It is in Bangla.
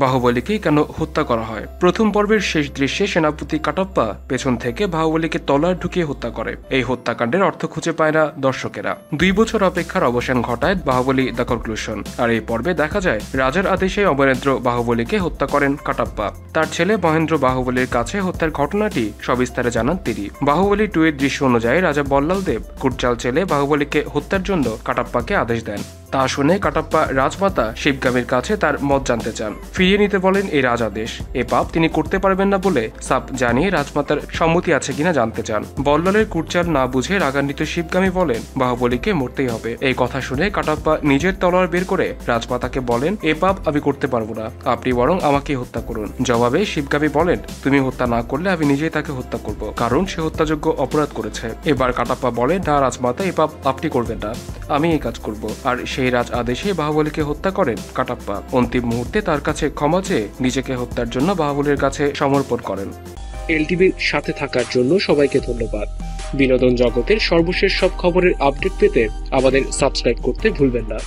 বাহুবলীকেই কেন হত্যা করা হয়। প্রথম পর্বের শেষ দৃশ্যে সেনাপতি কাটাপ্পা পেছন থেকে বাহুবলীকে তলোয়ার ঢুকিয়ে হত্যা করে। এই হত্যাকাণ্ডের অর্থ খুঁজে পায় না দর্শকেরা। 2 বছর অপেক্ষার অবসান ঘটায় বাহুবলী দ্য কনক্লুশন। আর এই পর্বে দেখা যায় রাজার আদেশে অমরেন্দ্র বাহুবলীকে হত্যা করেন কাটাপ্পা। তার ছেলে মহেন্দ্র বাহুবলীর কাছে হত্যার ঘটনাটি সবিস্তারে জানান তিনি। বাহুবলী 2 এর দৃশ্য অনুযায়ী রাজা বল্লাল দেব কুটচাল ছেলে বাহুবলীকে হত্যার জন্য কাটাপ্পাকে আদেশ দেন। তা শুনে কাটাপ্পা রাজমাতা শিবগামীর কাছে তার মত জানতে চান। ফিরিয়ে নিতে বলেন এই রাজাদেশ। এ পাপ তিনি করতে পারবেন না বলে সাপ জানিয়ে রাজমাতার সম্মতি আছে কিনা জানতে চান। বল্লালের কুটচাল না বুঝে রাগান্বিত শিবগামী বলেন বাহুবলীকে মরতেই হবে। এই কথা শুনে কাটাপ্পা নিজের তলোয়ার বের করে রাজমাতাকে বলেন এ পাপ আমি করতে পারবো না, আপনি বরং আমাকে হত্যা করুন। জবাবে শিবগামী বলেন তুমি হত্যা না করলে আমি নিজেই তাকে হত্যা করব, কারণ সে হত্যাযোগ্য অপরাধ করেছে। এবার কাটাপ্পা বলেন না রাজমাতা, এ পাপ আপনি করবেন না, আমি এই কাজ করব। আর সেই রাজ আদেশে বাহুবলীকে হত্যা করেন কাটাপ্পা। অন্তিম মুহূর্তে তার কাছে ক্ষমা চেয়ে নিজেকে হত্যার জন্য বাহুবলীর কাছে সমর্পণ করেন। এলটিভির সাথে থাকার জন্য সবাইকে ধন্যবাদ। বিনোদন জগতের সর্বশেষ সব খবরের আপডেট পেতে আমাদের সাবস্ক্রাইব করতে ভুলবেন না।